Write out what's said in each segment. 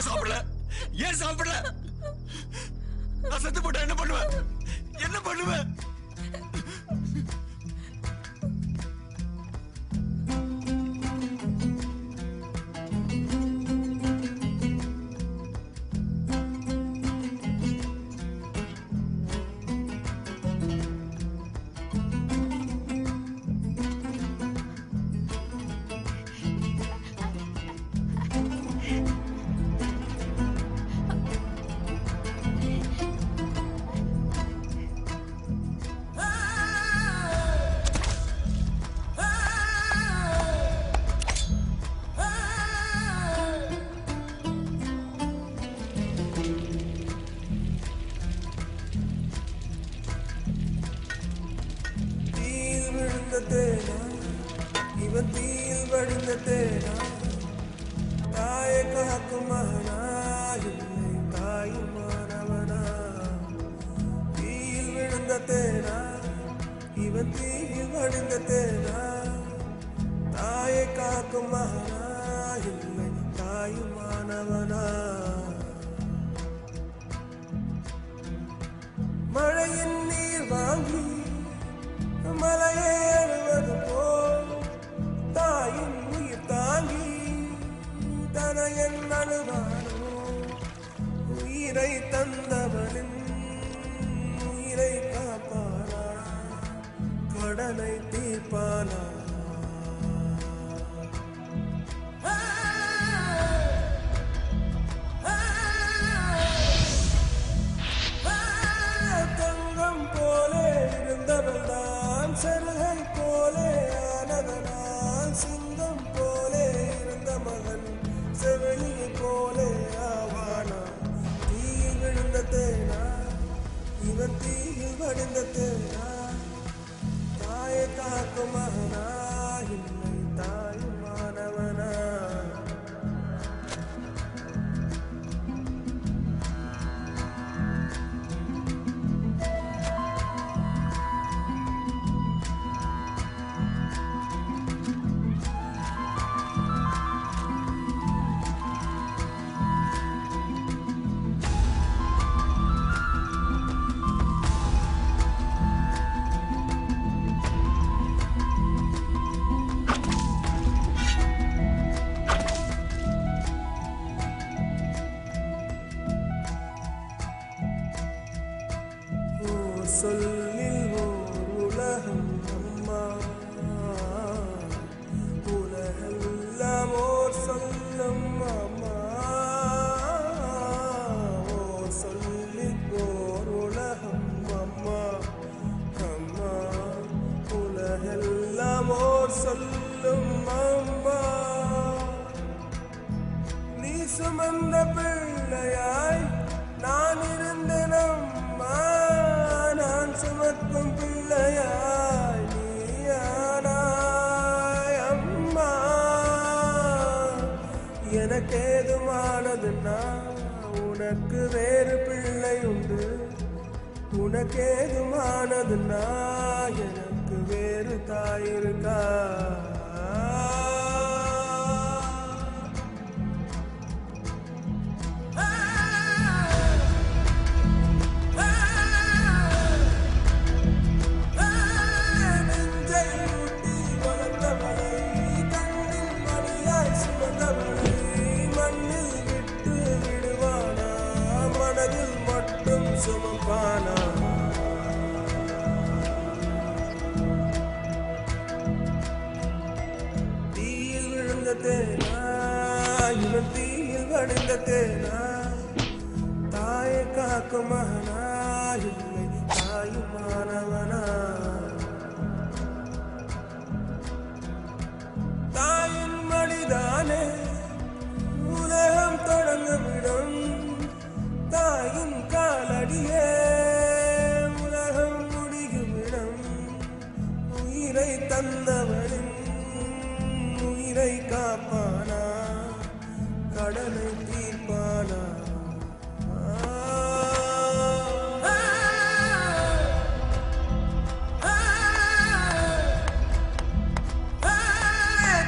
சாப்பிடல? ஏன் சாப்பிடல? நான் செத்து போட்டா என்ன பண்ணுவேன்? என்ன பண்ணுவேன்? இவன் தீயில் வடிந்த தேனா தாய காக்குமானா இல்லை தாயுமானவனா தீயில் விழுந்த தேனா இவன் தீயில் வடிந்த தேனா தாய காக்குமானா இல்லை தாயுமானவனா மழையின் நீர் வாங்கி மலையே அழுவது போல் தாயின் உயிர் தாங்கி தனையன் அழுவானோ உயிரை தந்தவனின் உயிரை காப்பானா கடனை தீர்ப்பானா சருகை போலே ஆனதனால் சிங்கம் போலே இருந்த மகன் செவிலியை போலே ஆவானா தீயில் விழுந்த தேனா இவன் தீயில் வடிந்த தேனா தாயை காக்கும் மகனா இல்லை தாயுமானவனா சொல்லில் ஓர் உலகம் அம்மா உலகெல்லாம் ஓர் சொல்லும் அம்மா ஓர் சொல்லில் ஓர் உலகம் அம்மா அம்மா உலகெல்லாம் ஓர் சொல்லும் அம்மா நீ சுமந்த பிள்ளையாய் நான் இருந்தேன் அம்மா நான் சுமக்கும் பிள்ளையாய் நீயானாய் அம்மா எனக்கேதுமானதுன்னா உனக்கு வேறு பிள்ளை உண்டு உனக்கேதுமானதுன்னா எனக்கு வேறு தாய் இருக்கா சுமப்பானா தீயில் விழுந்த தேனா இவன் தீயில் வடிந்த தேனா தாயை காக்கும் மகனா இல்லை தாயுமானவனா தாயின் மடிதானே உலகம் தொடங்கவிடும் தாயின் காலடியே உலகம் முடியுமிடம் உயிரை தந்தவனின் உயிரை காப்பானா கடனை தீர்ப்பானா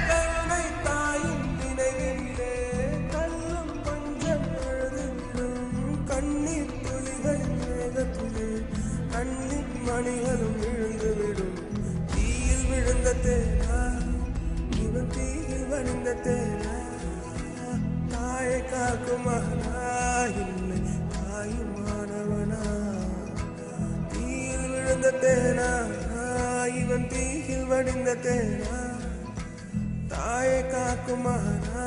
கருணை தாயின் நினைவிலே கல்லும் கொஞ்சம் தேனா இவன் தீயில் வடிந்த தேனா தாயை காக்குமானா இல்லை தாயுமானவனா தீயில் விழுந்த தேனா இவன் தீயில் வடிந்த தேனா தாயை காக்குமானா